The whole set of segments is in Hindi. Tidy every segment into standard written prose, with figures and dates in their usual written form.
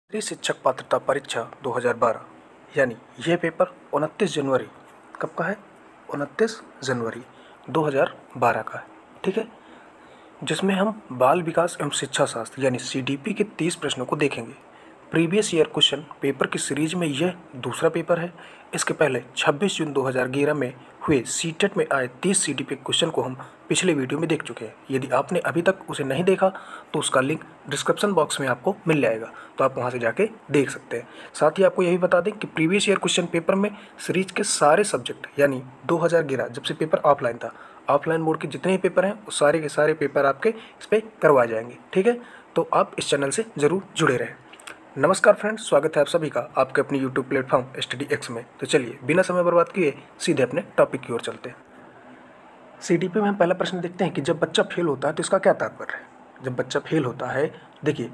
केंद्रीय शिक्षक पात्रता परीक्षा 2012 यानी यह पेपर 29 जनवरी कब का है? 29 जनवरी 2012 का है। ठीक है, जिसमें हम बाल विकास एवं शिक्षा शास्त्र यानी सीडीपी के 30 प्रश्नों को देखेंगे। प्रीवियस ईयर क्वेश्चन पेपर की सीरीज में यह दूसरा पेपर है। इसके पहले 26 जून 2011 में हुए सीटेट में आए 30 सीडीपी क्वेश्चन को हम पिछले वीडियो में देख चुके हैं। यदि आपने अभी तक उसे नहीं देखा तो उसका लिंक डिस्क्रिप्शन बॉक्स में आपको मिल जाएगा, तो आप वहां से जाके देख सकते हैं। साथ ही आपको यही बता दें कि प्रीवियस ईयर क्वेश्चन पेपर में सीरीज के सारे सब्जेक्ट यानी 2011 जब से पेपर ऑफलाइन था, ऑफलाइन मोड के जितने ही पेपर हैं वो सारे के सारे पेपर आपके इस पर करवाए जाएंगे। ठीक है, तो आप इस चैनल से ज़रूर जुड़े रहें। नमस्कार फ्रेंड्स, स्वागत है आप सभी का आपके अपने यूट्यूब प्लेटफॉर्म स्टडी एक्स में। तो चलिए बिना समय बर्बाद किए सीधे अपने टॉपिक की ओर चलते हैं। सीडीपी में हम पहला प्रश्न देखते हैं कि जब बच्चा फेल होता है तो इसका क्या तात्पर्य है। जब बच्चा फेल होता है, देखिए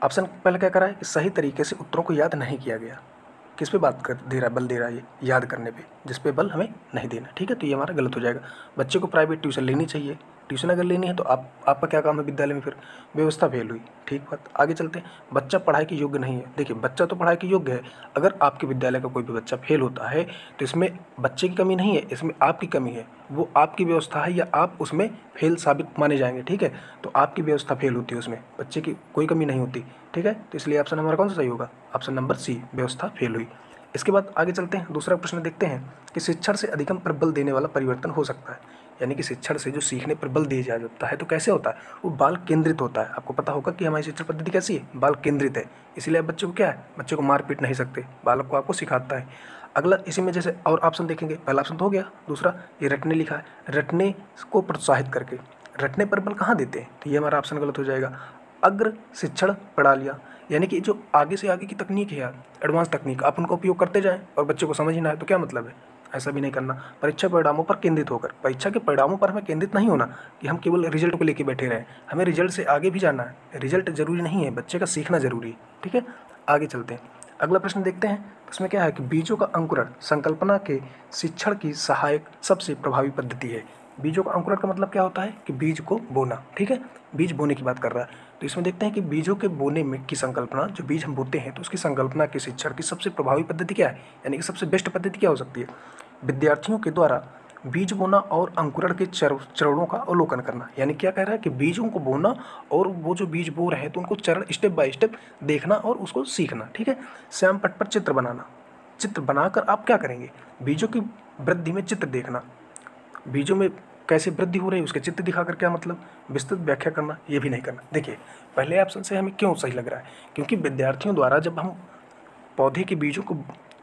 ऑप्शन पहले क्या करा है कि सही तरीके से उत्तरों को याद नहीं किया गया। किस पे बात कर दे रहा है, बल दे रहा है ये याद करने पे, जिस पे बल हमें नहीं देना। ठीक है, तो ये हमारा गलत हो जाएगा। बच्चे को प्राइवेट ट्यूशन लेनी चाहिए। ट्यूशन अगर लेनी है तो आपका क्या काम है विद्यालय में, फिर व्यवस्था फेल हुई। ठीक बात, आगे चलते हैं। बच्चा पढ़ाई के योग्य नहीं है। देखिए बच्चा तो पढ़ाई के योग्य है। अगर आपके विद्यालय का कोई भी बच्चा फेल होता है तो इसमें बच्चे की कमी नहीं है, इसमें आपकी कमी है। वो आपकी व्यवस्था है या आप उसमें फेल साबित माने जाएंगे। ठीक है, तो आपकी व्यवस्था फेल होती है, उसमें बच्चे की कोई कमी नहीं होती। ठीक है, तो इसलिए ऑप्शन हमारा कौन सा सही होगा? ऑप्शन नंबर सी, व्यवस्था फेल हुई। इसके बाद आगे चलते हैं, दूसरा प्रश्न देखते हैं कि शिक्षण से अधिगम पर बल देने वाला परिवर्तन हो सकता है। यानी कि शिक्षण से जो सीखने पर बल दिया जाता है तो कैसे होता है? वो बाल केंद्रित होता है। आपको पता होगा कि हमारी शिक्षण पद्धति कैसी है, बाल केंद्रित है। इसीलिए बच्चे को क्या है, बच्चे को मार पीट नहीं सकते, बालक को आपको सिखाता है। अगला इसी में जैसे और ऑप्शन देखेंगे, पहला ऑप्शन तो हो गया। दूसरा ये रटने लिखा है, रटने को प्रोत्साहित करके, रटने पर बल कहाँ देते हैं? तो ये हमारा ऑप्शन गलत हो जाएगा। अग्र शिक्षण प्रणालियाँ, यानी कि जो आगे से आगे की तकनीक है यार, एडवांस तकनीक, आप उनका उपयोग करते जाएं और बच्चे को समझ ही ना आए तो क्या मतलब है? ऐसा भी नहीं करना। परीक्षा परिणामों पर केंद्रित होकर, परीक्षा के परिणामों पर हमें केंद्रित नहीं होना कि हम केवल रिजल्ट को लेकर बैठे रहें। हमें रिजल्ट से आगे भी जाना है। रिजल्ट जरूरी नहीं है, बच्चे का सीखना जरूरी है। ठीक है, आगे चलते हैं। अगला प्रश्न देखते हैं, उसमें क्या है कि बीजों का अंकुरण संकल्पना के शिक्षण की सहायक सबसे प्रभावी पद्धति है। बीजों का अंकुरण का मतलब क्या होता है कि बीज को बोना। ठीक है, बीज बोने की बात कर रहा है। तो इसमें देखते हैं कि बीजों के बोने में की संकल्पना, जो बीज हम बोते हैं तो उसकी संकल्पना के शिक्षण की सबसे प्रभावी पद्धति क्या है, यानी कि सबसे बेस्ट पद्धति क्या हो सकती है? विद्यार्थियों के द्वारा बीज बोना और अंकुरण के चरणों का अवलोकन करना। यानी क्या कह रहा है कि बीजों को बोना और वो जो बीज बो रहे हैं तो उनको चरण स्टेप बाय स्टेप देखना और उसको सीखना। ठीक है, श्याम पट पर चित्र बनाना, चित्र बनाकर आप क्या करेंगे? बीजों की वृद्धि में चित्र देखना, बीजों में कैसे वृद्धि हो रही है उसके चित्र दिखाकर क्या मतलब विस्तृत व्याख्या करना, ये भी नहीं करना। देखिए पहले ऑप्शन से हमें क्यों सही लग रहा है, क्योंकि विद्यार्थियों द्वारा जब हम पौधे के बीजों को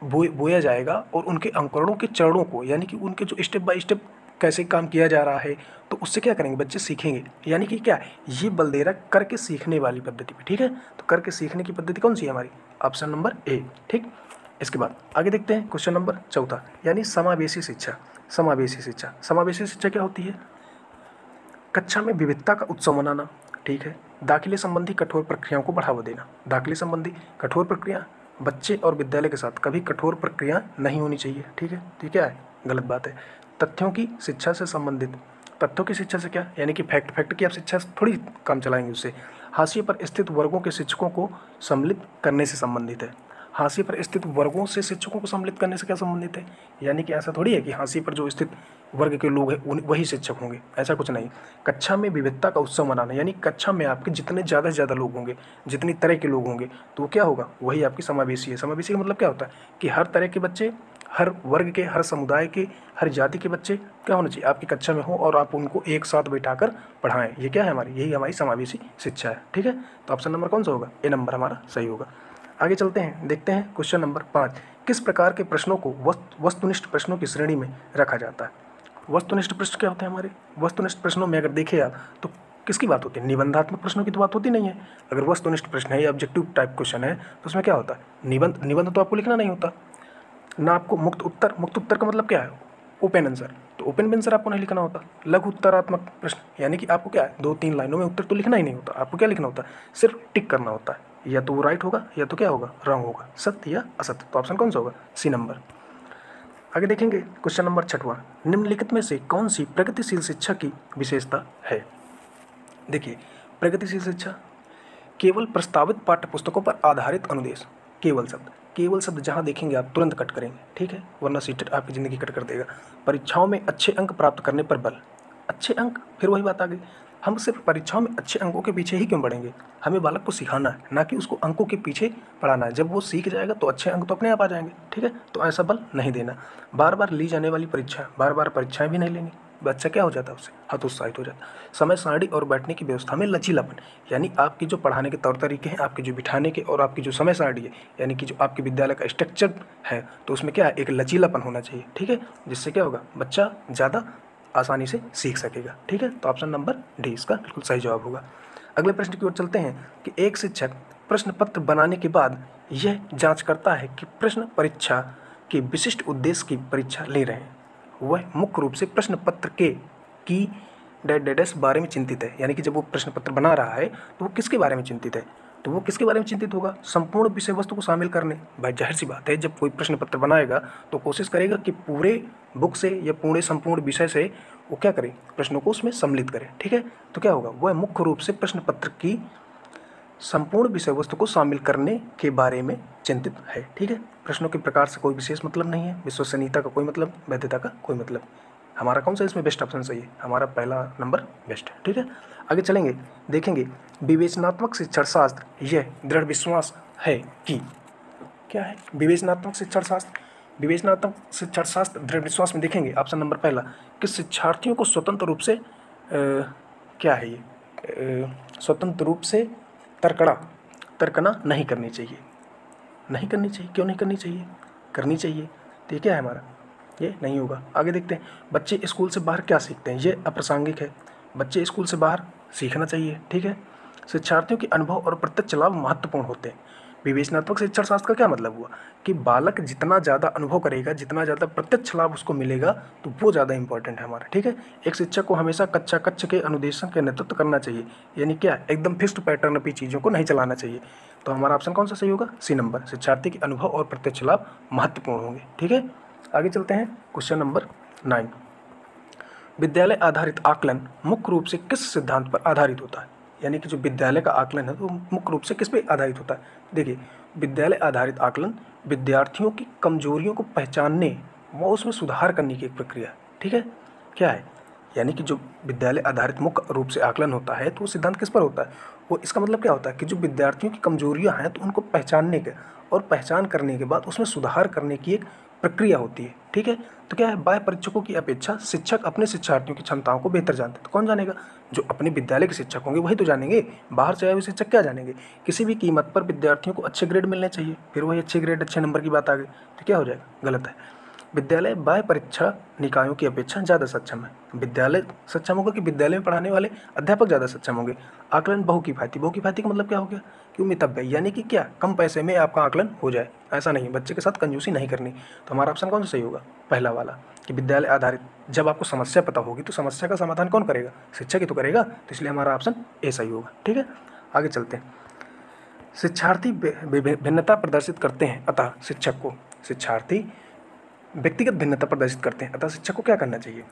बोया जाएगा और उनके अंकुरणों के चरणों को, यानी कि उनके जो स्टेप बाय स्टेप कैसे काम किया जा रहा है, तो उससे क्या करेंगे बच्चे सीखेंगे। यानी कि क्या है, ये बल दे रहा है करके सीखने वाली पद्धति पे। ठीक है, तो करके सीखने की पद्धति कौन सी है हमारी? Option number A. ठीक, इसके बाद आगे देखते हैं क्वेश्चन नंबर 14, यानी समावेशी शिक्षा। समावेशी शिक्षा, समावेशी शिक्षा क्या होती है? कक्षा में विविधता का उत्सव मनाना। ठीक है, दाखिले संबंधी कठोर प्रक्रियाओं को बढ़ावा देना। दाखिले संबंधी कठोर प्रक्रिया, बच्चे और विद्यालय के साथ कभी कठोर प्रक्रिया नहीं होनी चाहिए। ठीक है, तो क्या है, गलत बात है। तथ्यों की शिक्षा से संबंधित, तथ्यों की शिक्षा से क्या, यानी कि फैक्ट की आप शिक्षा से थोड़ी काम चलाएंगे उससे। हाशिए पर स्थित वर्गों के शिक्षकों को सम्मिलित करने से संबंधित है। हाशिए पर स्थित वर्गों से शिक्षकों को सम्मिलित करने से क्या संबंधित है? यानी कि ऐसा थोड़ी है कि हाशिए पर जो स्थित वर्ग के लोग हैं वही शिक्षक होंगे, ऐसा कुछ नहीं। कक्षा में विविधता का उत्सव मनाना, यानी कक्षा में आपके जितने ज़्यादा से ज़्यादा लोग होंगे, जितनी तरह के लोग होंगे, तो वो क्या होगा, वही आपकी समावेशी है। समावेशी का मतलब क्या होता है कि हर तरह के बच्चे, हर वर्ग के, हर समुदाय के, हर जाति के बच्चे क्या होना चाहिए आपकी कक्षा में हो और आप उनको एक साथ बैठाकर पढ़ाएं। ये क्या है हमारी, यही हमारी समावेशी शिक्षा है। ठीक है, तो ऑप्शन नंबर कौन सा होगा? ए नंबर हमारा सही होगा। आगे चलते हैं, देखते हैं क्वेश्चन नंबर 5, किस प्रकार के प्रश्नों को वस्तुनिष्ठ प्रश्नों की श्रेणी में रखा जाता है? वस्तुनिष्ठ प्रश्न क्या होते हैं हमारे? वस्तुनिष्ठ प्रश्नों में अगर देखें आप तो किसकी बात होती है? निबंधात्मक प्रश्नों की तो बात होती नहीं है। अगर वस्तुनिष्ठ प्रश्न है या ऑब्जेक्टिव टाइप क्वेश्चन है तो उसमें क्या होता है, निबंध तो आपको लिखना नहीं होता ना। आपको मुक्त उत्तर, मुक्त उत्तर का मतलब क्या है? ओपन आंसर, तो ओपन आंसर आपको नहीं लिखना होता। लघु उत्तरात्मक प्रश्न, यानी कि आपको क्या है, 2-3 लाइनों में उत्तर तो लिखना ही नहीं होता। आपको क्या लिखना होता है? सिर्फ टिक करना होता है, या तो वो राइट होगा या तो क्या होगा, रॉन्ग होगा, सत्य या असत्य। तो ऑप्शन कौन सा होगा? C number. आगे देखेंगे क्वेश्चन नंबर 6वां, निम्नलिखित में से कौन सी प्रगतिशील शिक्षा की विशेषता है? देखिए प्रगतिशील शिक्षा, केवल प्रस्तावित पाठ्य पुस्तकों पर आधारित अनुदेश। केवल शब्द जहाँ देखेंगे आप तुरंत कट करेंगे, ठीक है, वरना सीटेट आपकी ज़िंदगी कट कर देगा। परीक्षाओं में अच्छे अंक प्राप्त करने पर बल। अच्छे अंक, फिर वही बात आ गई, हम सिर्फ परीक्षाओं में अच्छे अंकों के पीछे ही क्यों बढ़ेंगे? हमें बालक को सिखाना है, ना कि उसको अंकों के पीछे पढ़ाना है। जब वो सीख जाएगा तो अच्छे अंक तो अपने आप आ जाएंगे, ठीक है। तो ऐसा बल नहीं देना। बार बार ली जाने वाली परीक्षा, बार बार परीक्षाएं भी नहीं लेनी। बच्चा क्या हो जाता है, उससे हतोत्साहित हो जाता है। समय सारणी और बैठने की व्यवस्था में लचीलापन, यानी आपकी जो पढ़ाने के तौर तरीके हैं, आपके जो बिठाने के और आपकी जो समय सारणी है, यानी कि जो आपके विद्यालय का स्ट्रक्चर है, तो उसमें क्या है, एक लचीलापन होना चाहिए, ठीक है। जिससे क्या होगा, बच्चा ज़्यादा आसानी से सीख सकेगा, ठीक है। तो ऑप्शन नंबर डी इसका बिल्कुल सही जवाब होगा। अगले प्रश्न की ओर चलते हैं कि एक शिक्षक प्रश्न पत्र बनाने के बाद यह जांच करता है कि प्रश्न परीक्षा के विशिष्ट उद्देश्य की परीक्षा ले रहे हैं, वह मुख्य रूप से प्रश्न पत्र के की डैश बारे में चिंतित है। यानी कि जब वो प्रश्न पत्र बना रहा है तो वो किसके बारे में चिंतित है, तो वो किसके बारे में चिंतित होगा, संपूर्ण विषय वस्तु को शामिल करने। भाई जाहिर सी बात है, जब कोई प्रश्न पत्र बनाएगा तो कोशिश करेगा कि पूरे बुक से या पूरे संपूर्ण विषय से वो क्या करे, प्रश्नों को उसमें सम्मिलित करे, ठीक है। तो क्या होगा, वह मुख्य रूप से प्रश्न पत्र की संपूर्ण विषय वस्तु को शामिल करने के बारे में चिंतित है, ठीक है। प्रश्नों के प्रकार से कोई विशेष मतलब नहीं है, विश्वसनीयता का कोई मतलब, वैधता का कोई मतलब। हमारा कौन सा इसमें बेस्ट ऑप्शन सही है, हमारा पहला नंबर बेस्ट है, ठीक है। आगे चलेंगे, देखेंगे विवेचनात्मक शिक्षण शास्त्र यह दृढ़ विश्वास है कि, क्या है विवेचनात्मक शिक्षण शास्त्र? विवेचनात्मक शिक्षण शास्त्र दृढ़ विश्वास में देखेंगे ऑप्शन नंबर पहला कि शिक्षार्थियों को स्वतंत्र रूप से क्या है ये, स्वतंत्र रूप से तर्कना नहीं करनी चाहिए। नहीं करनी चाहिए, क्यों नहीं करनी चाहिए, करनी चाहिए। तो ये क्या है हमारा, ये नहीं होगा। आगे देखते हैं, बच्चे स्कूल से बाहर क्या सीखते हैं, ये अप्रासंगिक है। बच्चे स्कूल से बाहर सीखना चाहिए, ठीक है। शिक्षार्थियों के अनुभव और प्रत्यक्ष लाभ महत्वपूर्ण होते हैं। विवेचनात्मक शिक्षण शास्त्र का क्या मतलब हुआ कि बालक जितना ज़्यादा अनुभव करेगा, जितना ज़्यादा प्रत्यक्ष लाभ उसको मिलेगा, तो वो ज़्यादा इंपॉर्टेंट है हमारा, ठीक है। एक शिक्षक को हमेशा कक्षा कक्ष के अनुदेशन के नेतृत्व करना चाहिए, यानी क्या, एकदम फिक्स्ड पैटर्न पे चीज़ों को नहीं चलाना चाहिए। तो हमारा ऑप्शन कौन सा सही होगा, सी नंबर, शिक्षार्थी के अनुभव और प्रत्यक्ष लाभ महत्वपूर्ण होंगे, ठीक है। आगे चलते हैं, क्वेश्चन नंबर 9, विद्यालय आधारित आकलन मुख्य रूप से किस सिद्धांत पर आधारित होता है? यानी कि जो विद्यालय का आकलन है तो मुख्य रूप से किस पे आधारित होता है? देखिए, विद्यालय आधारित आकलन विद्यार्थियों की कमजोरियों को पहचानने व उसमें सुधार करने की एक प्रक्रिया है, ठीक है। क्या है, यानी कि जो विद्यालय आधारित मुख्य रूप से आकलन होता है तो वो सिद्धांत किस पर होता है, वो इसका मतलब क्या होता है कि जो विद्यार्थियों की कमजोरियाँ हैं तो उनको पहचानने के और पहचान करने के बाद उसमें सुधार करने की एक प्रक्रिया होती है, ठीक है। तो क्या है, बाह्य परीक्षकों की अपेक्षा शिक्षक अपने शिक्षार्थियों की क्षमताओं को बेहतर जानते हैं। तो कौन जानेगा, जो अपने विद्यालय के शिक्षक होंगे वही तो जानेंगे, बाहर से आए हुए शिक्षक क्या जानेंगे। किसी भी कीमत पर विद्यार्थियों को अच्छे ग्रेड मिलने चाहिए, फिर वही अच्छे ग्रेड अच्छे नंबर की बात आ गई, तो क्या हो जाएगा, गलत है। विद्यालय बाह्य परीक्षा निकायों की अपेक्षा ज़्यादा सक्षम है। विद्यालय सक्षम होगा कि विद्यालय में पढ़ाने वाले अध्यापक ज़्यादा सक्षम होंगे। आकलन बहुकिफ़ायती का मतलब क्या हो गया कि मितव्यय, यानी कि क्या, कम पैसे में आपका आकलन हो जाए, ऐसा नहीं, बच्चे के साथ कंजूसी नहीं करनी। तो हमारा ऑप्शन कौन सा सही होगा, पहला वाला, कि विद्यालय आधारित। जब आपको समस्या पता होगी तो समस्या का समाधान कौन करेगा, शिक्षक ही तो करेगा, तो इसलिए हमारा ऑप्शन ए सही होगा, ठीक है। आगे चलते हैं, शिक्षार्थी भिन्नता प्रदर्शित करते हैं, अतः शिक्षक को, शिक्षार्थी व्यक्तिगत भिन्नता प्रदर्शित करते हैं, अतः शिक्षक को क्या करना चाहिए,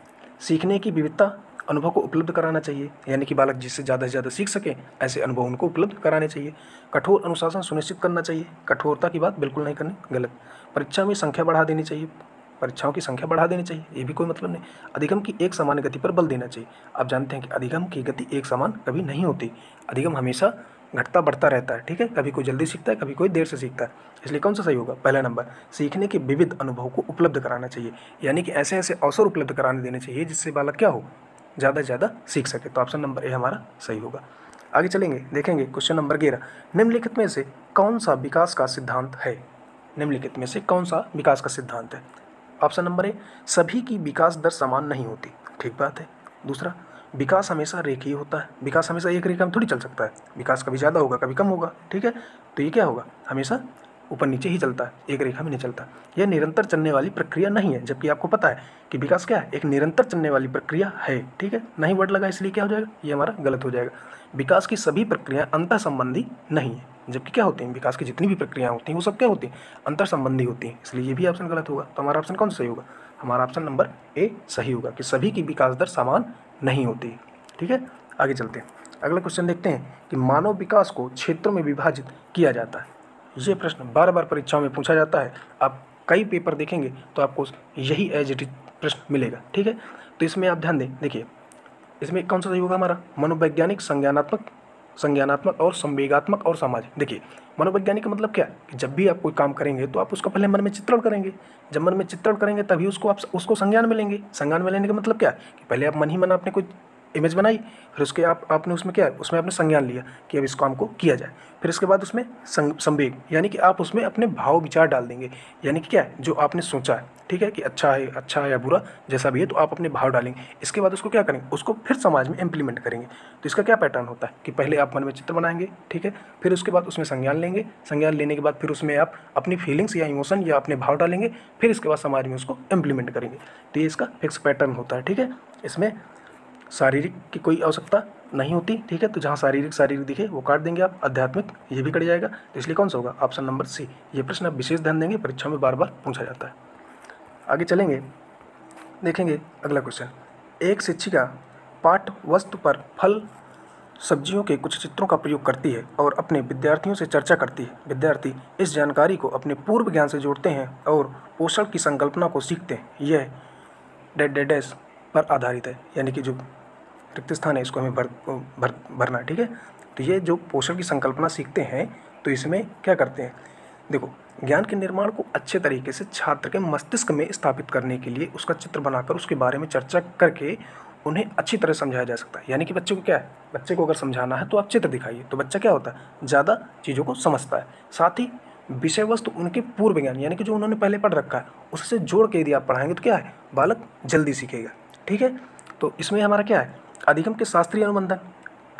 सीखने की विविधता अनुभव को उपलब्ध कराना चाहिए, यानी कि बालक जिससे ज़्यादा से ज़्यादा सीख सके ऐसे अनुभव उनको उपलब्ध कराने चाहिए। कठोर अनुशासन सुनिश्चित करना चाहिए, कठोरता की बात बिल्कुल नहीं करनी, गलत। परीक्षा में संख्या बढ़ा देनी चाहिए, परीक्षाओं की संख्या बढ़ा देनी चाहिए, ये भी कोई मतलब नहीं। अधिगम की एक समान गति पर बल देना चाहिए। आप जानते हैं कि अधिगम की गति एक समान कभी नहीं होती, अधिगम हमेशा घटता बढ़ता रहता है, ठीक है। कभी कोई जल्दी सीखता है, कभी कोई देर से सीखता है, इसलिए कौन सा सही होगा, पहला नंबर, सीखने के विविध अनुभव को उपलब्ध कराना चाहिए, यानी कि ऐसे ऐसे अवसर उपलब्ध कराने देने चाहिए जिससे बालक क्या हो, ज़्यादा से ज़्यादा सीख सके। तो ऑप्शन नंबर ए हमारा सही होगा। आगे चलेंगे, देखेंगे क्वेश्चन नंबर 11, निम्नलिखित में से कौन सा विकास का सिद्धांत है, निम्नलिखित में से कौन सा विकास का सिद्धांत है? ऑप्शन नंबर ए, सभी की विकास दर समान नहीं होती, ठीक बात है। दूसरा, विकास हमेशा रेखीय होता है, विकास हमेशा एक रेखा में थोड़ी चल सकता है, विकास कभी ज़्यादा होगा कभी कम होगा, ठीक है। तो ये क्या होगा, हमेशा ऊपर नीचे ही चलता है, एक रेखा में नहीं चलता। यह निरंतर चलने वाली प्रक्रिया नहीं है, जबकि आपको पता है कि विकास क्या है, एक निरंतर चलने वाली प्रक्रिया है, ठीक है। नहीं वर्ड लगा इसलिए क्या हो जाएगा, ये हमारा गलत हो जाएगा। विकास की सभी प्रक्रियाएं अंतर संबंधी नहीं है, जबकि क्या होती हैं, विकास की जितनी भी प्रक्रियाएं होती हैं वो सब क्या होती हैं, अंतर संबंधी होती हैं, इसलिए ये भी ऑप्शन गलत होगा। तो हमारा ऑप्शन कौन सा सही होगा, हमारा ऑप्शन नंबर ए सही होगा कि सभी की विकास दर समान नहीं होती, ठीक है। आगे चलते हैं, अगला क्वेश्चन देखते हैं कि मानव विकास को क्षेत्रों में विभाजित किया जाता है। ये प्रश्न बार बार परीक्षाओं में पूछा जाता है। आप कई पेपर देखेंगे तो आपको यही एज इट इज प्रश्न मिलेगा, ठीक है। तो इसमें आप ध्यान दें, देखिए इसमें कौन सा सही होगा हमारा, मनोवैज्ञानिक, संज्ञानात्मक और संवेगात्मक और सामाजिक। देखिए मनोवैज्ञानिक का मतलब क्या, कि जब भी आप कोई काम करेंगे तो आप उसका पहले मन में चित्रण करेंगे। जब मन में चित्रण करेंगे तभी उसको संज्ञान में लेंगे। संज्ञान में लेने का मतलब क्या है, कि पहले आप मन ही मन आपने कोई इमेज बनाई, फिर उसके आपने उसमें क्या है, उसमें आपने संज्ञान लिया कि अब इस काम को किया जाए। फिर इसके बाद उसमें संवेग, यानी कि आप उसमें अपने भाव विचार डाल देंगे, यानी कि क्या है, जो आपने सोचा है, ठीक है, कि अच्छा है या बुरा जैसा भी है, तो आप अपने भाव डालेंगे। इसके बाद उसको क्या करेंगे, उसको फिर समाज में इम्प्लीमेंट करेंगे। तो इसका क्या पैटर्न होता है कि पहले आप मन में चित्र बनाएंगे, ठीक है, फिर उसके बाद उसमें संज्ञान लेंगे, संज्ञान लेने के बाद फिर उसमें आप अपनी फीलिंग्स या इमोशन या अपने भाव डालेंगे, फिर इसके बाद समाज में उसको इम्प्लीमेंट करेंगे। तो ये इसका फिक्स पैटर्न होता है, ठीक है। इसमें शारीरिक की कोई आवश्यकता नहीं होती, ठीक है। तो जहाँ शारीरिक दिखे वो काट देंगे आप, आध्यात्मिक ये भी कट जाएगा। तो इसलिए कौन सा होगा, ऑप्शन नंबर सी। ये प्रश्न आप विशेष ध्यान देंगे, परीक्षा में बार बार पूछा जाता है। आगे चलेंगे, देखेंगे अगला क्वेश्चन। एक शिक्षिका पाठ वस्तु पर फल सब्जियों के कुछ चित्रों का प्रयोग करती है और अपने विद्यार्थियों से चर्चा करती है। विद्यार्थी इस जानकारी को अपने पूर्व ज्ञान से जोड़ते हैं और पोषण की संकल्पना को सीखते हैं। यह डैश पर आधारित है, यानी कि जो रिक्त स्थान है इसको हमें भरना है, ठीक है। तो ये जो पोषण की संकल्पना सीखते हैं, तो इसमें क्या करते हैं, देखो ज्ञान के निर्माण को अच्छे तरीके से छात्र के मस्तिष्क में स्थापित करने के लिए उसका चित्र बनाकर उसके बारे में चर्चा करके उन्हें अच्छी तरह समझाया जा सकता है। यानी कि बच्चे को क्या है, बच्चे को अगर समझाना है तो आप चित्र दिखाइए, तो बच्चा क्या होता है, ज़्यादा चीज़ों को समझता है। साथ ही विषय वस्तु उनके पूर्व ज्ञान, यानी कि जो उन्होंने पहले पढ़ रखा है उससे जोड़ के यदि आप पढ़ाएंगे तो क्या है, बालक जल्दी सीखेगा, ठीक है। तो इसमें हमारा क्या है, अधिगम के शास्त्रीय अनुबंधन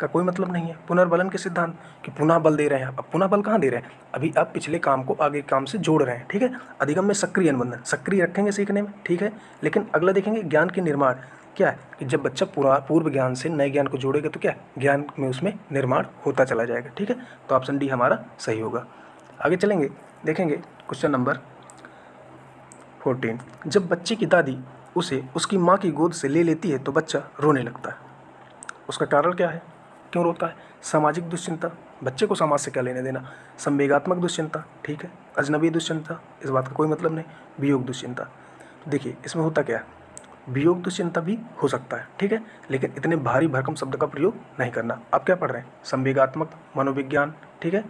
का कोई मतलब नहीं है। पुनर्बलन के सिद्धांत कि पुनः बल दे रहे हैं, अब पुनः बल कहाँ दे रहे हैं, अभी आप पिछले काम को आगे काम से जोड़ रहे हैं, ठीक है। अधिगम में सक्रिय अनुबंधन, सक्रिय रखेंगे सीखने में, ठीक है। लेकिन अगला देखेंगे ज्ञान के निर्माण, क्या है कि जब बच्चा पूर्व ज्ञान से नए ज्ञान को जोड़ेगा तो क्या ज्ञान में उसमें निर्माण होता चला जाएगा, ठीक है। तो ऑप्शन डी हमारा सही होगा। आगे चलेंगे, देखेंगे क्वेश्चन नंबर 14। जब बच्चे की दादी उसे उसकी माँ की गोद से ले लेती है तो बच्चा रोने लगता है। उसका कारण क्या है, क्यों रोता है, सामाजिक दुश्चिंता, बच्चे को समाज से क्या लेने देना, संवेगात्मक दुश्चिंता, ठीक है, अजनबी दुश्चिंता, इस बात का कोई मतलब नहीं, वियोग दुश्चिंता। देखिए इसमें होता क्या है, वियोग दुश्चिंता भी हो सकता है, ठीक है, लेकिन इतने भारी भरकम शब्द का प्रयोग नहीं करना। आप क्या पढ़ रहे हैं, संवेगात्मक, मनोविज्ञान, ठीक है,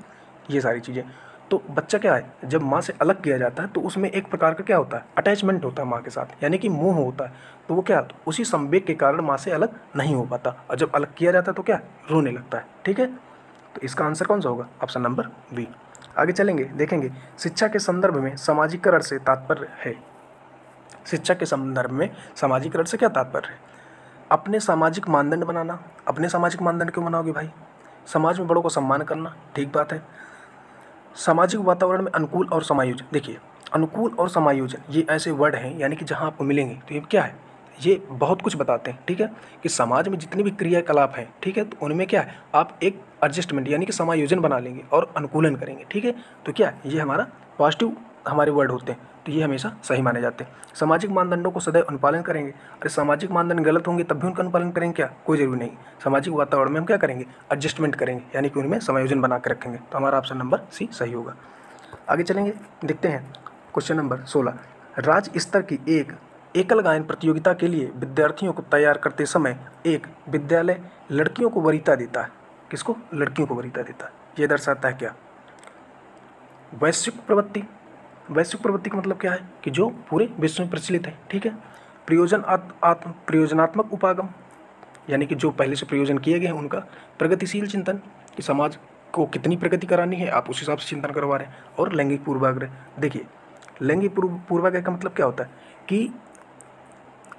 ये सारी चीज़ें। तो बच्चा क्या है, जब माँ से अलग किया जाता है तो उसमें एक प्रकार का क्या होता है, अटैचमेंट होता है माँ के साथ, यानी कि मोह होता है। तो वो क्या, तो उसी संवेग के कारण माँ से अलग नहीं हो पाता, और जब अलग किया जाता है तो क्या, रोने लगता है, ठीक है। तो इसका आंसर कौन सा होगा, ऑप्शन नंबर बी। आगे चलेंगे, देखेंगे शिक्षा के संदर्भ में सामाजिकरण से तात्पर्य है। शिक्षा के संदर्भ में सामाजिकरण से क्या तात्पर्य है, अपने सामाजिक मानदंड बनाना। अपने सामाजिक मानदंड क्यों बनाओगे भाई, समाज में बड़ों को सम्मान करना, ठीक बात है। सामाजिक वातावरण में अनुकूल और समायोजन, देखिए अनुकूल और समायोजन ये ऐसे वर्ड हैं, यानी कि जहाँ आपको मिलेंगे तो ये क्या है, ये बहुत कुछ बताते हैं, ठीक है, कि समाज में जितनी भी क्रियाकलाप हैं, ठीक है, तो उनमें क्या है, आप एक एडजस्टमेंट यानी कि समायोजन बना लेंगे और अनुकूलन करेंगे, ठीक है। तो क्या ये हमारा पॉजिटिव हमारे वर्ड होते हैं, तो ये हमेशा सही माने जाते हैं। सामाजिक मानदंडों को सदैव अनुपालन करेंगे, अरे सामाजिक मानदंड गलत होंगे तब भी उनका अनुपालन करेंगे क्या, कोई जरूरी नहीं। सामाजिक वातावरण में हम क्या करेंगे, एडजस्टमेंट करेंगे, यानी कि उनमें समायोजन बना के रखेंगे। तो हमारा ऑप्शन नंबर सी सही होगा। आगे चलेंगे, देखते हैं क्वेश्चन नंबर 16। राज्य स्तर की एक एकल गायन प्रतियोगिता के लिए विद्यार्थियों को तैयार करते समय एक विद्यालय लड़कियों को वरीयता देता है। किसको, लड़कियों को वरीयता देता है। ये दर्शाता है क्या, वैश्विक प्रवृत्ति। वैश्विक प्रवृत्ति का मतलब क्या है कि जो पूरे विश्व में प्रचलित है, ठीक है। प्रयोजनात्मक उपागम, यानी कि जो पहले से प्रयोजन किए गए हैं उनका। प्रगतिशील चिंतन, कि समाज को कितनी प्रगति करानी है आप उस हिसाब से चिंतन करवा रहे हैं। और लैंगिक पूर्वाग्रह, देखिए लैंगिक पूर्वाग्रह का मतलब क्या होता है कि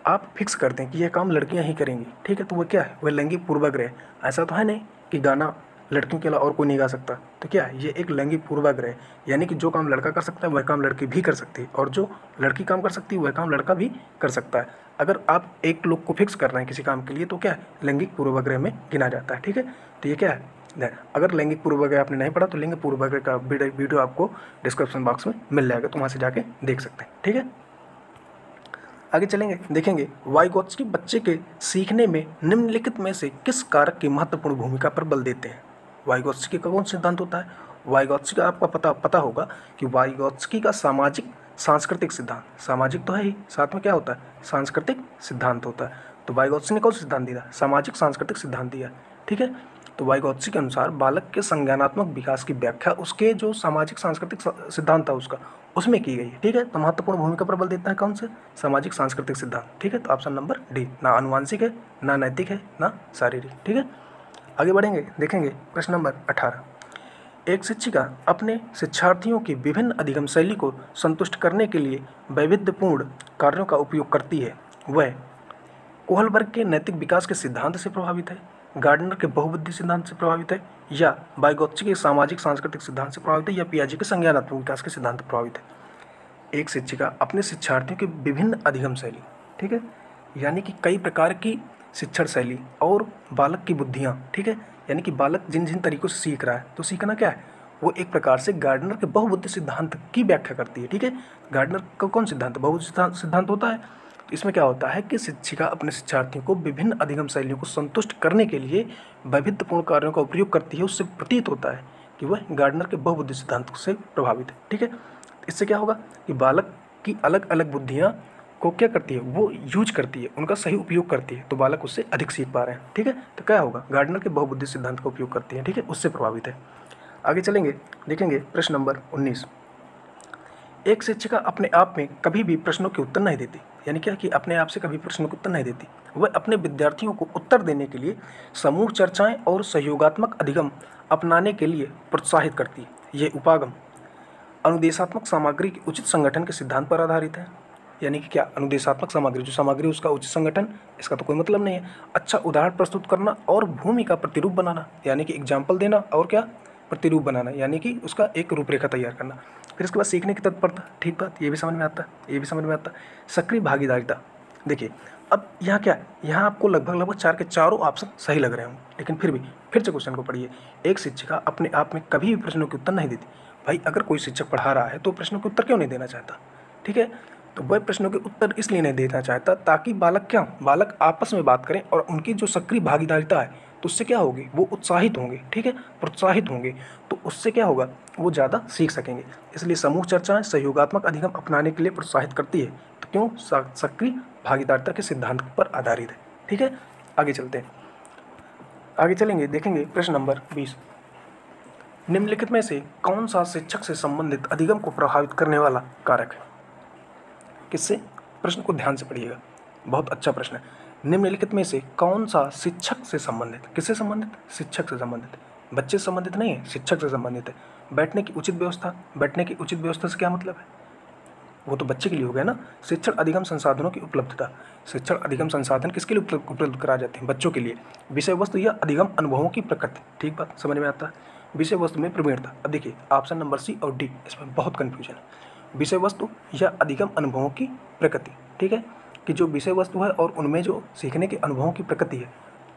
आप फिक्स करते हैं कि यह काम लड़कियां ही करेंगी, ठीक है, तो वो क्या है, वह लैंगिक पूर्वाग्रह है। ऐसा तो है नहीं कि गाना लड़कियों के अलावा और कोई नहीं गा सकता, तो क्या है, ये एक लैंगिक पूर्वाग्रह है, यानी कि जो काम लड़का कर सकता है वह काम लड़की भी कर सकती है, और जो लड़की काम कर सकती है वह काम लड़का भी कर सकता है। अगर आप एक लोग को फिक्स कर रहे हैं किसी काम के लिए तो क्या है, लैंगिक पूर्वाग्रह में गिना जाता है, ठीक है। तो ये क्या है, अगर लैंगिक पूर्वाग्रह आपने नहीं पढ़ा तो लैंगिक पूर्वाग्रह का वीडियो आपको डिस्क्रिप्शन बॉक्स में मिल जाएगा, तो वहाँ से जाके देख सकते हैं, ठीक है। आगे चलेंगे, देखेंगे वाइगोत्स्की बच्चे के सीखने में निम्नलिखित में से किस कारक की महत्वपूर्ण भूमिका पर बल देते हैं। वाइगोत्स्की का कौन सिद्धांत होता है? वाइगोत्स्की का आपका पता होगा कि वाइगोत्स्की का सामाजिक सांस्कृतिक सिद्धांत, सामाजिक तो है ही, साथ में क्या होता है, सांस्कृतिक सिद्धांत होता है। तो वाइगोत्स्की ने कौन सा सिद्धांत दिया? सामाजिक सांस्कृतिक सिद्धांत दिया, ठीक है। तो वाइगोत्स्की के अनुसार बालक के संज्ञानात्मक विकास की व्याख्या उसके जो सामाजिक सांस्कृतिक सिद्धांत था उसका, उसमें की गई है, ठीक है। तो महत्वपूर्ण भूमिका पर बल देता है कौन से? सामाजिक सांस्कृतिक सिद्धांत, ठीक है। तो ऑप्शन नंबर डी, ना आनुवांशिक है, ना नैतिक है, ना शारीरिक, ठीक है। आगे बढ़ेंगे, देखेंगे प्रश्न नंबर 18। एक शिक्षिका अपने शिक्षार्थियों की विभिन्न अधिगम शैली को संतुष्ट करने के लिए वैविध्यपूर्ण कार्यों का उपयोग करती है। वह कोहलबर्ग के नैतिक विकास के सिद्धांत से प्रभावित है, गार्डनर के बहुबुद्धि सिद्धांत से प्रभावित है, या वाइगोत्स्की के सामाजिक सांस्कृतिक सिद्धांत से प्रभावित है, या पियाजे के संज्ञानात्मक विकास के सिद्धांत से प्रभावित है। एक शिक्षिका अपने शिक्षार्थियों की विभिन्न अधिगम शैली, ठीक है, यानी कि कई प्रकार की शिक्षण शैली और बालक की बुद्धियाँ, ठीक है, यानी कि बालक जिन जिन तरीक़ों से सीख रहा है, तो सीखना क्या है, वो एक प्रकार से गार्डनर के बहुबुद्धि सिद्धांत की व्याख्या करती है, ठीक है। गार्डनर का कौन सिद्धांत? बहुबुद्धि सिद्धांत होता है। इसमें क्या होता है कि शिक्षिका अपने शिक्षार्थियों को विभिन्न अधिगम शैलियों को संतुष्ट करने के लिए वैविध्यपूर्ण कार्यों का उपयोग करती है। उससे प्रतीत होता है कि वह गार्डनर के बहुबुद्धि सिद्धांत से प्रभावित है, ठीक है। इससे क्या होगा कि बालक की अलग अलग बुद्धियाँ को क्या करती है, वो यूज करती है, उनका सही उपयोग करती है, तो बालक उससे अधिक सीख पा रहे हैं, ठीक है। तो क्या होगा, गार्डनर के बहुबुद्धि सिद्धांत का उपयोग करती है, ठीक है, उससे प्रभावित है। आगे चलेंगे, देखेंगे प्रश्न नंबर 19। एक शिक्षिका अपने आप में कभी भी प्रश्नों के उत्तर नहीं देती, यानी क्या कि अपने आप से कभी प्रश्नों के उत्तर नहीं देती। वह अपने विद्यार्थियों को उत्तर देने के लिए समूह चर्चाएं और सहयोगात्मक अधिगम अपनाने के लिए प्रोत्साहित करती है। ये उपागम अनुदेशात्मक सामग्री के उचित संगठन के सिद्धांत पर आधारित है। यानी कि क्या, अनुदेशात्मक सामग्री, जो सामग्री उसका उचित संगठन, इसका तो कोई मतलब नहीं है। अच्छा उदाहरण प्रस्तुत करना और भूमि का प्रतिरूप बनाना, यानी कि एग्जाम्पल देना, और क्या, प्रतिरूप बनाना, यानी कि उसका एक रूपरेखा तैयार करना। फिर इसके बाद सीखने की तत्परता, ठीक बात, ये भी समझ में आता है, ये भी समझ में आता है। सक्रिय भागीदारिता, देखिए अब यहाँ क्या, यहाँ आपको लगभग 4 के चारों ऑप्शन सही लग रहे होंगे, लेकिन फिर भी फिर से क्वेश्चन को पढ़िए। एक शिक्षिका अपने आप में कभी भी प्रश्नों के उत्तर नहीं देती। भाई अगर कोई शिक्षक पढ़ा रहा है तो प्रश्नों के उत्तर क्यों नहीं देना चाहता, ठीक है। तो वह प्रश्नों के उत्तर इसलिए नहीं देना चाहता ताकि बालक आपस में बात करें, और उनकी जो सक्रिय भागीदारिता है तो उससे क्या होगी, वो उत्साहित होंगे, ठीक है, प्रोत्साहित होंगे, तो उससे क्या होगा, वो ज़्यादा सीख सकेंगे। इसलिए समूह चर्चाएं सहयोगात्मक अधिगम अपनाने के लिए प्रोत्साहित करती है। तो क्यों, सक्रिय भागीदारिता के सिद्धांत पर आधारित है, ठीक है। आगे चलते हैं, आगे चलेंगे, देखेंगे प्रश्न नंबर 20। निम्नलिखित में से कौन सा शिक्षक से संबंधित अधिगम को प्रभावित करने वाला कारक है? किससे? प्रश्न को ध्यान से पढ़िएगा, बहुत अच्छा प्रश्न है। निम्नलिखित में से कौन सा शिक्षक से संबंधित, किससे संबंधित? शिक्षक से संबंधित, बच्चे से संबंधित नहीं है, शिक्षक से संबंधित है। बैठने की उचित व्यवस्था, बैठने की उचित व्यवस्था से क्या मतलब है, वो तो बच्चे के लिए हो गया ना। शिक्षण अधिगम संसाधनों की उपलब्धता, शिक्षण अधिगम संसाधन किसके लिए उपलब्ध कराए जाते हैं, बच्चों के लिए। विषय वस्तु या अधिगम अनुभवों की प्रकृति, ठीक बात, समझ में आता है। विषय वस्तु में प्रवीणता, अब देखिए ऑप्शन नंबर सी और डी, इसमें बहुत कन्फ्यूजन है। विषय वस्तु या अधिगम अनुभवों की प्रकृति, ठीक है, कि जो विषय वस्तु है और उनमें जो सीखने के अनुभवों की प्रकृति है।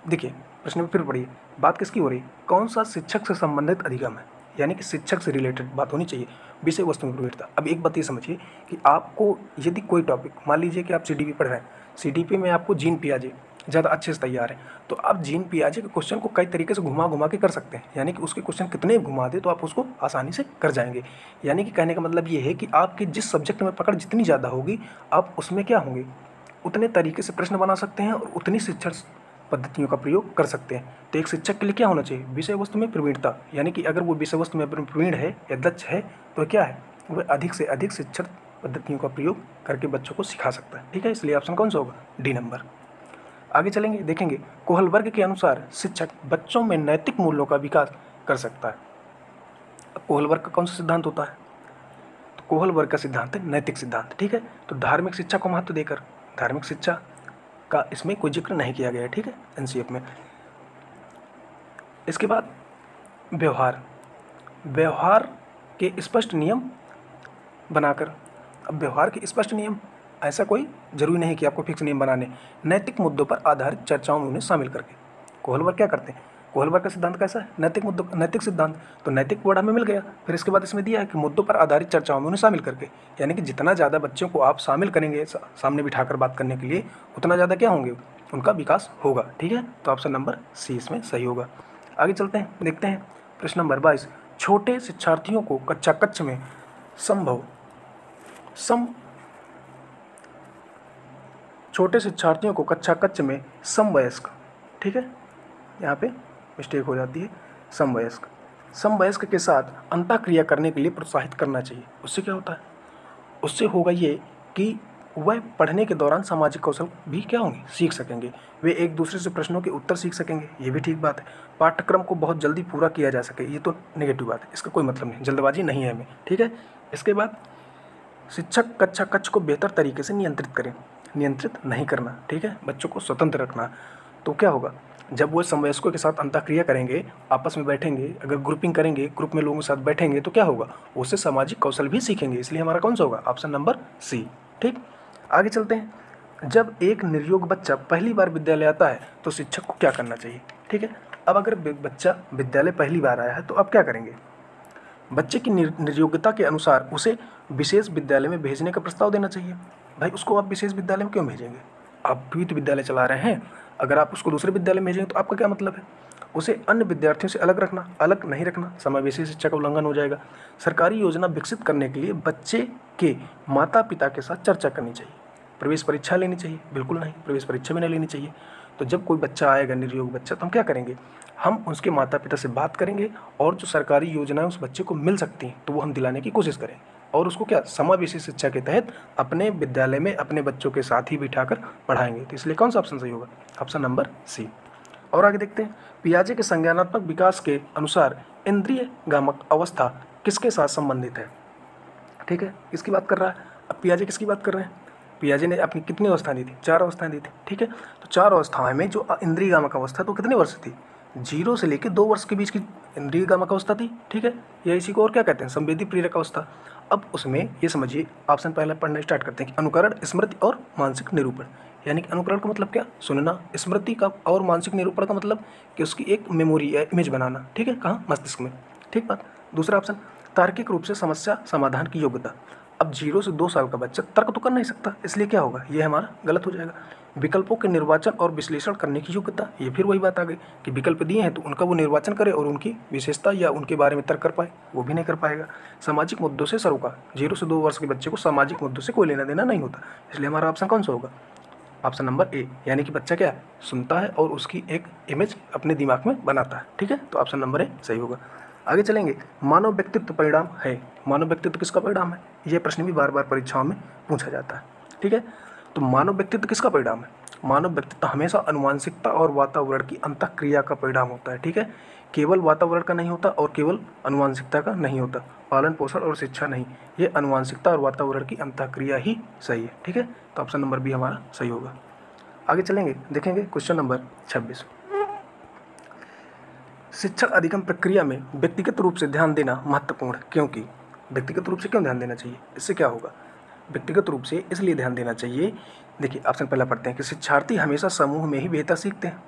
देखिए प्रश्न में फिर पढ़िए, बात किसकी हो रही है, कौन सा शिक्षक से संबंधित अधिगम है, यानी कि शिक्षक से रिलेटेड बात होनी चाहिए। विषय वस्तु में प्रवीणता, अब एक बात ये समझिए कि आपको यदि कोई टॉपिक, मान लीजिए कि आप CDP पढ़ रहे हैं, CDP में आपको जीन पियाजे ज़्यादा अच्छे से तैयार है, तो आप जीन पियाजे के क्वेश्चन को कई तरीके से घुमा के कर सकते हैं, यानी कि उसके क्वेश्चन कितने घुमा दे तो आप उसको आसानी से कर जाएंगे। यानी कि कहने का मतलब ये है कि आपकी जिस सब्जेक्ट में पकड़ जितनी ज़्यादा होगी, आप उसमें क्या होंगे, उतने तरीके से प्रश्न बना सकते हैं और उतनी शिक्षण पद्धतियों का प्रयोग कर सकते हैं। तो एक शिक्षक के लिए क्या होना चाहिए, विषय वस्तु में प्रवीणता, यानी कि अगर वो विषय वस्तु में प्रवीण है या दक्ष है तो क्या है, वह अधिक से अधिक शिक्षण पद्धतियों का प्रयोग करके बच्चों को सिखा सकता है, ठीक है। इसलिए ऑप्शन कौन सा होगा, डी नंबर। आगे चलेंगे, देखेंगे कोहलबर्ग के अनुसार शिक्षक बच्चों में नैतिक मूल्यों का विकास कर सकता है। अब कोहलबर्ग का कौन सा सिद्धांत होता है, तो कोहलबर्ग का सिद्धांत है नैतिक सिद्धांत, ठीक है। तो धार्मिक शिक्षा को महत्व देकर, धार्मिक शिक्षा का इसमें कोई जिक्र नहीं किया गया है, ठीक है, NCF में। इसके बाद व्यवहार के स्पष्ट नियम बनाकर, अब व्यवहार के स्पष्ट नियम, ऐसा कोई जरूरी नहीं कि आपको फिक्स नियम बनाने, नैतिक मुद्दों पर आधारित चर्चाओं में उन्हें शामिल करके। कोहलबर्ग क्या करते हैं, कोहलबर्ग का सिद्धांत कैसा है? नैतिक मुद्दों, नैतिक सिद्धांत। तो नैतिक वर्ड हमें मिल गया। फिर इसके बाद इसमें दिया है कि मुद्दों पर आधारित चर्चाओं में उन्हें शामिल करके, यानी कि जितना ज़्यादा बच्चों को आप शामिल करेंगे सामने बिठाकर बात करने के लिए, उतना ज़्यादा क्या होंगे, उनका विकास होगा। ठीक है, तो ऑप्शन नंबर सी इसमें सही होगा। आगे चलते हैं, देखते हैं प्रश्न नंबर 22। छोटे शिक्षार्थियों को कक्षा कक्ष में छोटे शिक्षार्थियों को कक्षा कक्ष में समवयस्क, ठीक है, यहाँ पे मिस्टेक हो जाती है, समवयस्क के साथ अंतःक्रिया करने के लिए प्रोत्साहित करना चाहिए। उससे क्या होता है? उससे होगा ये कि वह पढ़ने के दौरान सामाजिक कौशल भी क्या होंगे, सीख सकेंगे। वे एक दूसरे से प्रश्नों के उत्तर सीख सकेंगे, ये भी ठीक बात है। पाठ्यक्रम को बहुत जल्दी पूरा किया जा सके, ये तो नेगेटिव बात है, इसका कोई मतलब नहीं, जल्दबाजी नहीं है हमें। ठीक है, इसके बाद शिक्षक कक्षा कक्ष को बेहतर तरीके से नियंत्रित करें, नियंत्रित नहीं करना। ठीक है, बच्चों को स्वतंत्र रखना। तो क्या होगा, जब वो समवयस्कों के साथ अंतःक्रिया करेंगे, आपस में बैठेंगे, अगर ग्रुपिंग करेंगे, ग्रुप में लोगों के साथ बैठेंगे, तो क्या होगा, उससे सामाजिक कौशल भी सीखेंगे। इसलिए हमारा कौन सा होगा, ऑप्शन नंबर सी। ठीक, आगे चलते हैं। जब एक निर्योग बच्चा पहली बार विद्यालय आता है तो शिक्षक को क्या करना चाहिए? ठीक है, अब अगर बच्चा विद्यालय पहली बार आया है तो आप क्या करेंगे? बच्चे की निर्योग्यता के अनुसार उसे विशेष विद्यालय में भेजने का प्रस्ताव देना चाहिए। भाई, उसको आप विशेष विद्यालय में क्यों भेजेंगे? आप भी तो विद्यालय चला रहे हैं। अगर आप उसको दूसरे विद्यालय में भेजेंगे तो आपका क्या मतलब है? उसे अन्य विद्यार्थियों से अलग रखना, अलग नहीं रखना, समावेशी शिक्षा का उल्लंघन हो जाएगा। सरकारी योजना विकसित करने के लिए बच्चे के माता पिता के साथ चर्चा करनी चाहिए। प्रवेश परीक्षा लेनी चाहिए? बिल्कुल नहीं, प्रवेश परीक्षा भी नहीं लेनी चाहिए। तो जब कोई बच्चा आएगा निर्योग बच्चा, तो हम क्या करेंगे, हम उसके माता पिता से बात करेंगे और जो सरकारी योजनाएं उस बच्चे को मिल सकती हैं तो वो हम दिलाने की कोशिश करें, और उसको क्या, समावेशी शिक्षा के तहत अपने विद्यालय में अपने बच्चों के साथ ही बिठाकर पढ़ाएंगे। तो इसलिए कौन सा ऑप्शन सही होगा, ऑप्शन नंबर सी। और आगे देखते हैं, पियाजे के संज्ञानात्मक विकास के अनुसार इंद्रिय गामक अवस्था किसके साथ संबंधित है? ठीक है, किसकी बात कर रहा है? अब पियाजे किसकी बात कर रहे हैं? पियाजे ने अपनी कितनी अवस्थाएं दी थी? 4 अवस्थाएं दी थी। ठीक है, तो 4 अवस्थाएं में जो इंद्रिय गामक अवस्था तो कितने वर्ष थी? 0 से लेकर 2 वर्ष के बीच की इंद्रिय गामक अवस्था थी। ठीक है, या इसी को और क्या कहते हैं, संवेदी प्रेरक अवस्था। अब उसमें ये समझिए, ऑप्शन पहले पढ़ना स्टार्ट करते हैं कि अनुकरण, स्मृति और मानसिक निरूपण। यानी कि अनुकरण का मतलब क्या, सुनना, स्मृति का, और मानसिक निरूपण का मतलब कि उसकी एक मेमोरी या इमेज बनाना। ठीक है, कहाँ, मस्तिष्क में। ठीक बात। दूसरा ऑप्शन, तार्किक रूप से समस्या समाधान की योग्यता। अब 0 से 2 साल का बच्चा तर्क तो कर नहीं सकता, इसलिए क्या होगा, ये हमारा गलत हो जाएगा। विकल्पों के निर्वाचन और विश्लेषण करने की योग्यता, ये फिर वही बात आ गई कि विकल्प दिए हैं तो उनका वो निर्वाचन करे और उनकी विशेषता या उनके बारे में तर्क कर पाए, वो भी नहीं कर पाएगा। सामाजिक मुद्दों से सरोकार, 0 से 2 वर्ष के बच्चे को सामाजिक मुद्दों से कोई लेना देना नहीं होता, इसलिए हमारा ऑप्शन कौन सा होगा, ऑप्शन नंबर ए। यानी कि बच्चा क्या सुनता है और उसकी एक इमेज अपने दिमाग में बनाता है। ठीक है, तो ऑप्शन नंबर ए सही होगा। आगे चलेंगे, मानव व्यक्तित्व परिणाम है। मानव व्यक्तित्व किसका परिणाम है? यह प्रश्न भी बार बार परीक्षाओं में पूछा जाता है। ठीक है, तो मानव व्यक्तित्व किसका परिणाम है? मानव व्यक्तित्व हमेशा अनुवांशिकता और वातावरण की अंतःक्रिया का परिणाम होता है। ठीक है, केवल वातावरण का नहीं होता और केवल अनुवांशिकता का नहीं होता, पालन पोषण और शिक्षा नहीं, ये अनुवांशिकता और वातावरण की अंतःक्रिया ही सही है। ठीक है, तो ऑप्शन नंबर बी हमारा सही होगा। आगे चलेंगे, देखेंगे क्वेश्चन नंबर 26। शिक्षण अधिगम प्रक्रिया में व्यक्तिगत रूप से ध्यान देना महत्वपूर्ण है, क्योंकि व्यक्तिगत रूप से क्यों ध्यान देना चाहिए? इससे क्या होगा, व्यक्तिगत रूप से इसलिए ध्यान देना चाहिए। देखिए, ऑप्शन पहला पढ़ते हैं कि शिक्षार्थी हमेशा समूह में ही बेहतर सीखते हैं।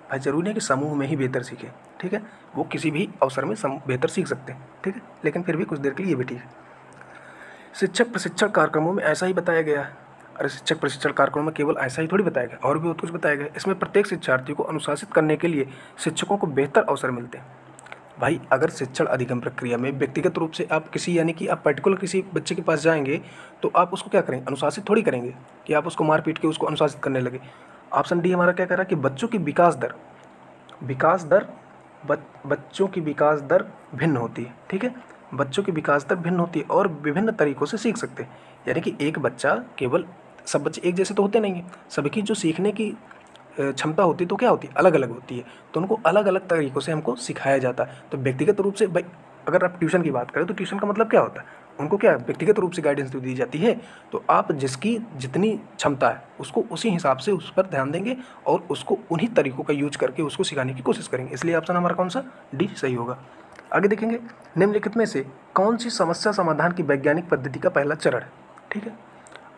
भाई, जरूरी नहीं कि समूह में ही बेहतर सीखें। ठीक है, वो किसी भी अवसर में बेहतर सीख सकते हैं। ठीक है, लेकिन फिर भी कुछ देर के लिए ये भी ठीक है। शिक्षक प्रशिक्षण कार्यक्रमों में ऐसा ही बताया गया है। अरे, शिक्षक प्रशिक्षण कार्यक्रमों में केवल ऐसा ही थोड़ी बताया गया, और भी बहुत कुछ बताया गया। इसमें प्रत्येक शिक्षार्थी को अनुशासित करने के लिए शिक्षकों को बेहतर अवसर मिलते हैं। भाई, अगर शिक्षण अधिगम प्रक्रिया में व्यक्तिगत रूप से आप किसी, यानी कि आप पर्टिकुलर किसी बच्चे के पास जाएंगे तो आप उसको क्या करेंगे, अनुशासित थोड़ी करेंगे कि आप उसको मार पीट के उसको अनुशासित करने लगे। ऑप्शन डी हमारा क्या कह रहा है कि बच्चों की बच्चों की विकास दर भिन्न होती है। ठीक है, बच्चों की विकास दर भिन्न होती है और विभिन्न तरीकों से सीख सकते हैं। यानी कि एक बच्चा, केवल सब बच्चे एक जैसे तो होते नहीं हैं, सभी की जो सीखने की क्षमता होती है तो क्या होती है, अलग अलग होती है। तो उनको अलग अलग तरीक़ों से हमको सिखाया जाता है। तो व्यक्तिगत रूप से, भाई अगर आप ट्यूशन की बात करें तो ट्यूशन का मतलब क्या होता है, उनको क्या व्यक्तिगत रूप से गाइडेंस दी जाती है। तो आप जिसकी जितनी क्षमता है उसको उसी हिसाब से उस पर ध्यान देंगे और उसको उन्हीं तरीक़ों का यूज करके उसको सिखाने की कोशिश करेंगे। इसलिए ऑप्शन हमारा कौन सा, डी सही होगा। आगे देखेंगे, निम्नलिखित में से कौन सी समस्या समाधान की वैज्ञानिक पद्धति का पहला चरण है? ठीक है,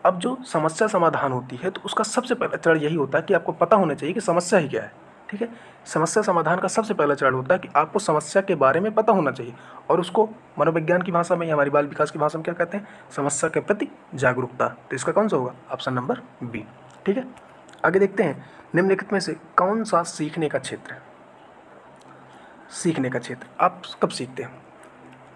अब जो समस्या समाधान होती है तो उसका सबसे पहला चरण यही होता है कि आपको पता होना चाहिए कि समस्या ही क्या है। ठीक है। समस्या समाधान का सबसे पहला चरण होता है कि आपको समस्या के बारे में पता होना चाहिए, और उसको मनोविज्ञान की भाषा में या हमारी बाल विकास की भाषा में क्या कहते हैं, समस्या के प्रति जागरूकता। तो इसका कौन सा होगा, ऑप्शन नंबर बी। ठीक है, आगे देखते हैं, निम्नलिखित में से कौन सा सीखने का क्षेत्र है। सीखने का क्षेत्र आप कब सीखते हैं,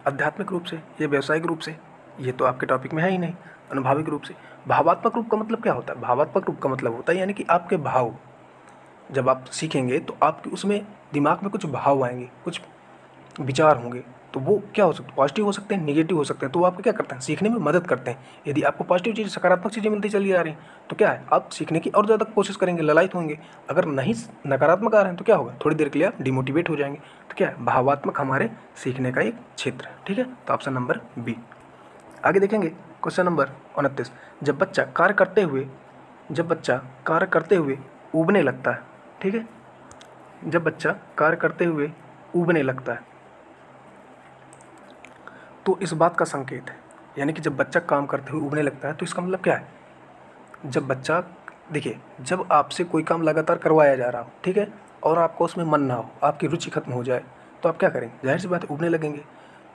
आध्यात्मिक रूप से या व्यावसायिक रूप से, ये तो आपके टॉपिक में है ही नहीं। अनुभविक रूप से। भावात्मक रूप का मतलब क्या होता है, भावात्मक रूप का मतलब होता है यानी कि आपके भाव, जब आप सीखेंगे तो आपके उसमें दिमाग में कुछ भाव आएंगे, कुछ विचार होंगे, तो वो क्या हो सकते हैं, पॉजिटिव हो सकते हैं, नेगेटिव हो सकते हैं, तो वो आपको क्या करते हैं, सीखने में मदद करते हैं। यदि आपको पॉजिटिव चीज़, सकारात्मक चीज़ें मिलती चली आ रही हैं तो क्या है, आप सीखने की और ज़्यादा कोशिश करेंगे, ललायत होंगे। अगर नहीं नकारात्मक आ रहे हैं तो क्या होगा, थोड़ी देर के लिए आप डिमोटिवेट हो जाएंगे। तो क्या है, भावात्मक हमारे सीखने का एक क्षेत्र है। ठीक है, तो ऑप्शन नंबर बी। आगे देखेंगे क्वेश्चन नंबर 29, जब बच्चा कार्य करते हुए ऊबने लगता है। ठीक है, जब बच्चा कार्य करते हुए ऊबने लगता है तो इस बात का संकेत है, यानी कि जब बच्चा काम करते हुए ऊबने लगता है तो इसका मतलब क्या है, जब बच्चा, देखिए, जब आपसे कोई काम लगातार करवाया जा रहा हो, ठीक है, और आपको उसमें मन ना हो, आपकी रुचि खत्म हो जाए, तो आप क्या करेंगे, जाहिर सी बात है, ऊबने लगेंगे।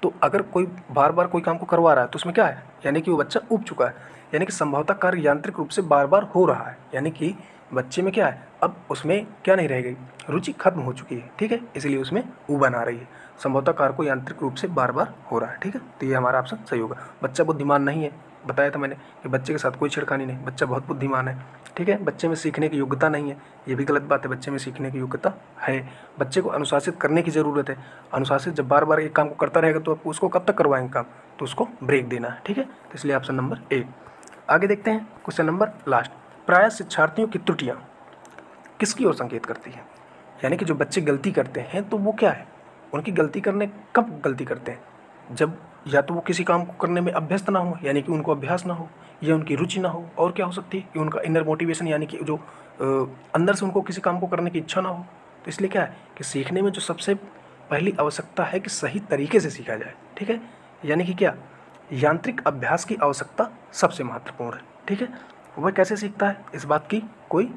तो अगर कोई बार बार कोई काम को करवा रहा है तो उसमें क्या है, यानी कि वो बच्चा ऊब चुका है, यानी कि संभवतः कार्य यांत्रिक रूप से बार बार हो रहा है, यानी कि बच्चे में क्या है, अब उसमें क्या नहीं रह गई, रुचि खत्म हो चुकी है। ठीक है, इसलिए उसमें ऊबन आ रही है, संभवतः कार्य को यांत्रिक रूप से बार बार हो रहा है। ठीक है, तो ये हमारा ऑप्शन सही होगा। बच्चा बुद्धिमान नहीं है, बताया था मैंने कि बच्चे के साथ कोई छेड़खानी नहीं, बच्चा बहुत बुद्धिमान है। ठीक है, बच्चे में सीखने की योग्यता नहीं है, ये भी गलत बात है, बच्चे में सीखने की योग्यता है। बच्चे को अनुशासित करने की ज़रूरत है, अनुशासित जब बार बार एक काम को करता रहेगा तो आपको उसको कब तक करवाएंगे काम, तो उसको ब्रेक देना है। ठीक है, तो इसलिए ऑप्शन नंबर ए। आगे देखते हैं क्वेश्चन नंबर लास्ट, प्रायः शिक्षार्थियों की त्रुटियाँ किसकी ओर संकेत करती है, यानी कि जो बच्चे गलती करते हैं तो वो क्या है, उनकी गलती करने, कब गलती करते हैं, जब या तो वो किसी काम को करने में अभ्यस्त ना हो, यानी कि उनको अभ्यास ना हो, या उनकी रुचि ना हो, और क्या हो सकती है कि उनका इनर मोटिवेशन, यानी कि जो अंदर से उनको किसी काम को करने की इच्छा ना हो। तो इसलिए क्या है कि सीखने में जो सबसे पहली आवश्यकता है कि सही तरीके से सीखा जाए। ठीक है, यानी कि क्या, यांत्रिक अभ्यास की आवश्यकता सबसे महत्वपूर्ण है। ठीक है, वह कैसे सीखता है इस बात की कोई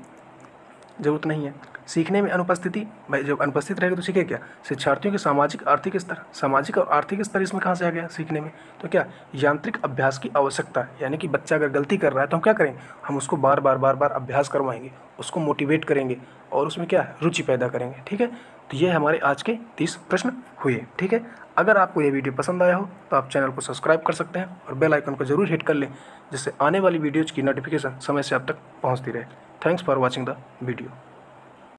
ज़रूरत नहीं है। सीखने में अनुपस्थिति, भाई जब अनुपस्थित रहेगा तो सीखे क्या, शिक्षार्थियों के सामाजिक आर्थिक स्तर, सामाजिक और आर्थिक स्तर इसमें कहाँ से आ गया सीखने में, तो क्या, यांत्रिक अभ्यास की आवश्यकता है, यानी कि बच्चा अगर गलती कर रहा है तो हम क्या करेंगे, हम उसको बार बार अभ्यास करवाएंगे, उसको मोटिवेट करेंगे, और उसमें क्या है, रुचि पैदा करेंगे। ठीक है, तो ये हमारे आज के 30 प्रश्न हुए। ठीक है, अगर आपको ये वीडियो पसंद आया हो तो आप चैनल को सब्सक्राइब कर सकते हैं और बेल आइकन को जरूर हिट कर लें, जिससे आने वाली वीडियोज़ की नोटिफिकेशन समय से आप तक पहुँचती रहे। Thanks for watching the video.